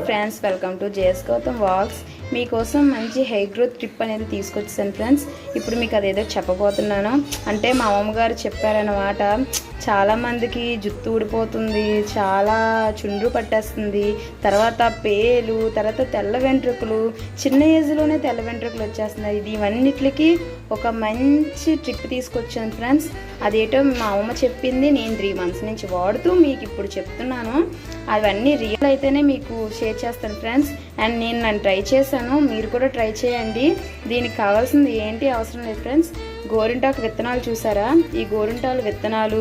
Friends, welcome to JS Gautam వాక్స్. మీకోసం మంచి హెయిర్ గ్రోత్ టిప్ అనేది తీసుకొచ్చాను ఫ్రెండ్స్. ఇప్పుడు మీకు అదేదో చెప్పబోతున్నాను. అంటే మా అమ్మగారు చెప్పారన్నమాట. చాలామందికి జుట్టు ఊడిపోతుంది, చాలా చుండ్రు పట్టేస్తుంది, తర్వాత పేలు, తర్వాత తెల్ల వెంట్రుకలు, చిన్న ఏజ్లోనే తెల్ల వెంట్రుకలు వచ్చేస్తున్నాయి. ఇవన్నిటికి ఒక మంచి ట్రిప్ తీసుకొచ్చాను ఫ్రెండ్స్. అదేటో మా అమ్మ చెప్పింది, నేను 3 months నుంచి వాడుతూ మీకు ఇప్పుడు చెప్తున్నాను. అవన్నీ రియల్ అయితేనే మీకు షేర్ చేస్తాను ఫ్రెండ్స్. అండ్ నన్ను ట్రై చేశాను, మీరు కూడా ట్రై చేయండి. దీనికి కావాల్సింది ఏంటి అవసరం లేదు ఫ్రెండ్స్. గోరింటాకు విత్తనాలు చూసారా? ఈ గోరింటాకు విత్తనాలు,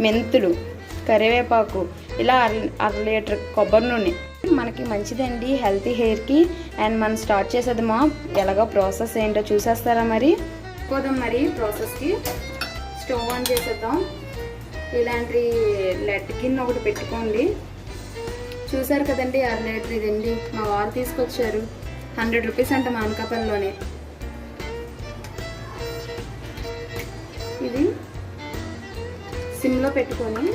మెంతులు, కరివేపాకు, ఇలా 1 లీటర్ కొబ్బరి నూనె మనకి మంచిదండి హెల్తీ హెయిర్కి. అండ్ మనం స్టార్ట్ చేసేది ఎలాగో ప్రాసెస్ ఏంటో చూసేస్తారా? పోదాం మరి ప్రాసెస్కి. స్టవ్ ఆన్ చేసేద్దాం. ఇలాంటి లెడ్ గిన్నె ఒకటి పెట్టుకోండి. చూసారు కదండి 1 లీటర్ ఇదండి. మా వారు తీసుకొచ్చారు. 100 రూపీస్ అంట మా అనకాపల్లిలోనే. ఇది సిమ్లో పెట్టుకొని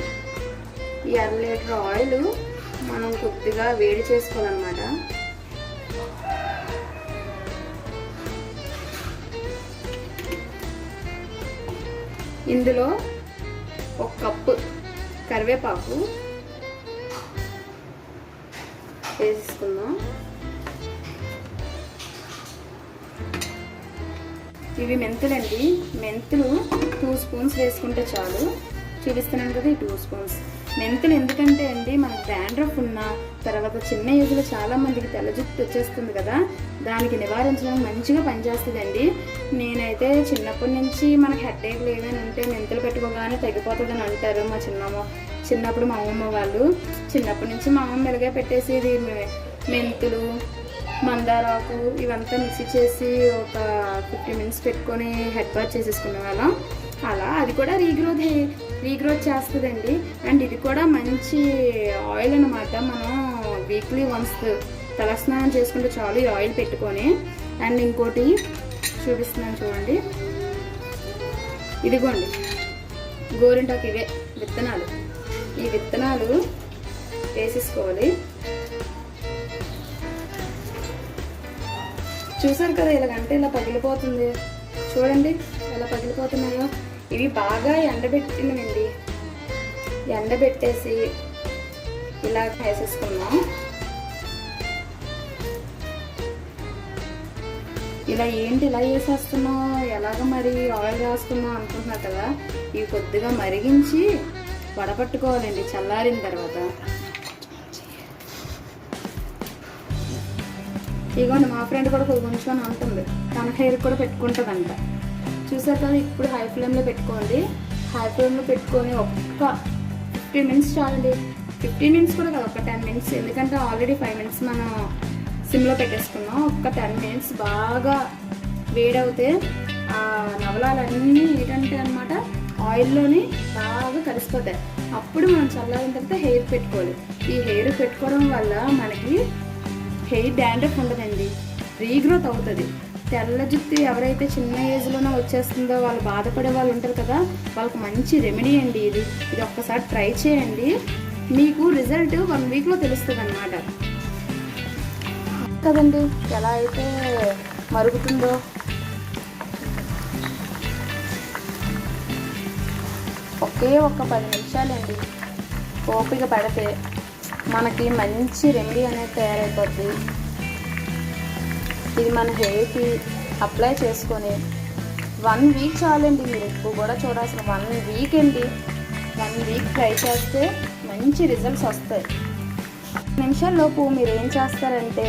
ఈ 1 లీటర్ ఆయిల్ మనం కొద్దిగా వేడి చేసుకోవాలన్నమాట. ఇందులో 1 కప్పు కరివేపాకు వేసుకుందాం. ఇవి మెంతులండి. మెంతులు 2 స్పూన్స్ వేసుకుంటే చాలు. చూపిస్తున్నాను కదా, ఈ 2 స్పూన్స్ మెంతులు. ఎందుకంటే అండి మనకు డాండ్రఫ్ ఉన్న తర్వాత చిన్న ఏజ్లో చాలా మందికి తెల్ల జుట్టు వచ్చేస్తుంది కదా, దానికి నివారించడానికి మంచిగా పనిచేస్తుందండి. నేనైతే చిన్నప్పటి నుంచి మనకి హెడేక్ లేదని ఉంటే మెంతులు పెట్టుకోగానే తగ్గిపోతుందని అంటారు. చిన్నప్పుడు మా అమ్మమ్మ వాళ్ళు చిన్నప్పటి నుంచి మా అమ్మమ్మ మెలుగా పెట్టేసి మెంతులు, మందారాకు ఇవంతా మిక్సీ చేసి ఒక 50 minutes పెట్టుకొని హెడ్ బాత్ చేసేసుకునే వాళ్ళం. అలా అది కూడా రీగ్రోత్ చేస్తుందండి. అండ్ ఇది కూడా మంచి ఆయిల్ అన్నమాట. మనం వీక్లీ వన్స్ తలస్నానం చేసుకుంటే చాలు ఈ ఆయిల్ పెట్టుకొని. అండ్ ఇంకోటి చూపిస్తున్నాను చూడండి. ఇదిగోండి గోరింటాకు, ఇవే విత్తనాలు. ఈ విత్తనాలు వేసేసుకోవాలి. చూసారు కదా, ఇలాగంటే ఇలా పగిలిపోతుంది. చూడండి ఎలా పగిలిపోతున్నాయో. ఇవి బాగా ఎండబెట్టినవండి. ఎండబెట్టేసి ఇలా వేసేసుకున్నాం. ఇలా ఏంటి ఇలా వేసేస్తున్నాం, ఎలాగ మరి ఆయిల్ రాసుకున్నాం అనుకుంటున్నారు కదా. ఇవి కొద్దిగా మరిగించి వడపట్టుకోవాలండి చల్లారిన తర్వాత. ఇదిగోండి మా ఫ్రెండ్ కూడా కొంచెం ఉంటుంది, తన హెయిర్ కూడా పెట్టుకుంటుందంట. చూసారు కదా, ఇప్పుడు హై ఫ్లేమ్లో పెట్టుకోండి. హై ఫ్లేమ్లో పెట్టుకొని ఒక్క 15 minutes చాలండి. 15 minutes కూడా కాదు, ఒక 10 minutes. ఎందుకంటే ఆల్రెడీ 5 minutes మనం సిమ్లో పెట్టేసుకున్నాం. ఒక్క 10 minutes బాగా వేడవుతే ఆ నవలాలన్నీ ఏంటంటే అనమాట ఆయిల్లోని బాగా కలిసిపోతాయి. అప్పుడు మనం చల్లారిన తర్వాత హెయిర్ పెట్టుకోవాలి. ఈ హెయిర్ పెట్టుకోవడం వల్ల మనకి హెయిర్ డాండ్రఫ్ ఉండదండి, రీగ్రోత్ అవుతుంది. తెల్ల జుట్టు ఎవరైతే చిన్న ఏజ్లోనే వచ్చేస్తుందో వాళ్ళు బాధపడే వాళ్ళు ఉంటారు కదా, వాళ్ళకి మంచి రెమెడీ అండి ఇది. ఒక్కసారి ట్రై చేయండి, మీకు రిజల్ట్ 1 weekలో తెలుస్తుంది అన్నమాట కదండి. ఎలా అయితే మరుగుతుందో. ఒక 10 నిమిషాలండి ఓపిక పడితే మనకి మంచి రెమెడీ అనేది తయారైపోద్ది. ఇది మన హెయిర్కి అప్లై చేసుకొని 1 week చాలండి. మీరు ఎక్కువ కూడా చూడాల్సిన 1 week అండి. 1 week ట్రై చేస్తే మంచి రిజల్ట్స్ వస్తాయి. 10 నిమిషాల్లోపు మీరు ఏం చేస్తారంటే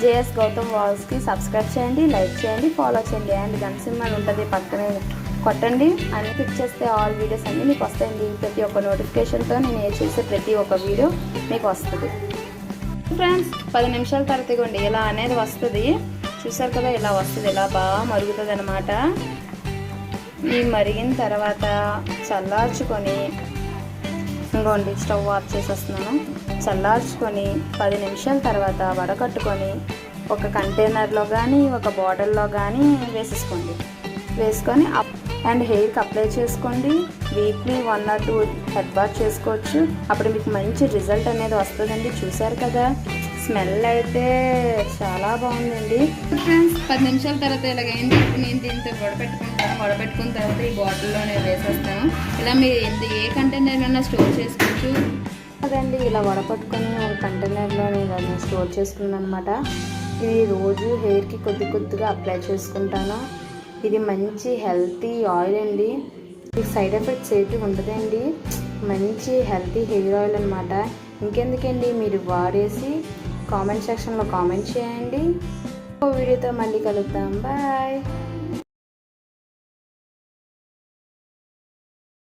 జేఎస్ గౌతమ్ వాక్స్కి సబ్స్క్రైబ్ చేయండి, లైక్ చేయండి, ఫాలో చేయండి. అండ్ గన్ సింబల్ ఉంటుంది పక్కనే కొట్టండి. అన్ని క్లిక్ చేస్తే ఆల్ వీడియోస్ అన్నీ మీకు వస్తాయండి. ప్రతి ఒక్క నోటిఫికేషన్తో నేను చేసే ప్రతి ఒక్క వీడియో మీకు వస్తుంది ఫ్రెండ్స్. 10 నిమిషాల తర్వాత ఇవ్వండి ఇలా అనేది వస్తుంది. చూసారు కదా, ఇలా వస్తుంది. ఇలా బాగా మరుగుతుంది అన్నమాట. ఈ మరిగిన తర్వాత చల్లార్చుకొని ఇంకోండి స్టవ్ ఆఫ్ చేసేస్తున్నాను. చల్లార్చుకొని 10 నిమిషాల తర్వాత వడకట్టుకొని ఒక కంటైనర్లో కానీ ఒక బాటిల్లో కానీ వేసేసుకోండి. వేసుకొని అండ్ హెయిర్కి అప్లై చేసుకోండి. వీక్లీ 1 or 2 హెడ్ బాత్ చేసుకోవచ్చు. అప్పుడు మీకు మంచి రిజల్ట్ అనేది వస్తుందండి. చూసారు కదా, స్మెల్ అయితే చాలా బాగుందండి ఫ్రెండ్స్. 10 నిమిషాల తర్వాత ఇలాగైంది. ఇప్పుడు నేను దీంతో వడపెట్టుకున్న తర్వాత ఈ బాటిల్లోనే వేసేస్తాను. ఇలా మీరు ఏ కంటైనర్లో స్టోర్ చేసుకోవచ్చు అదండి. ఇలా వడపట్టుకొని ఒక కంటైనర్లో నేను స్టోర్ చేసుకున్నాను అనమాట. ఇది రోజు హెయిర్కి కొద్దిగా అప్లై చేసుకుంటాను. ఇది మంచి హెల్తీ ఆయిల్ అండి. ఇది సైడ్ ఎఫెక్ట్స్ ఏంటి ఉండదండి. మంచి హెల్తీ హెయిర్ ఆయిల్ అనమాట. ఇంకెందుకండి, మీరు వాడేసి కామెంట్ సెక్షన్లో కామెంట్ చేయండి. వీడియోతో మళ్ళీ కలుద్దాం. బాయ్.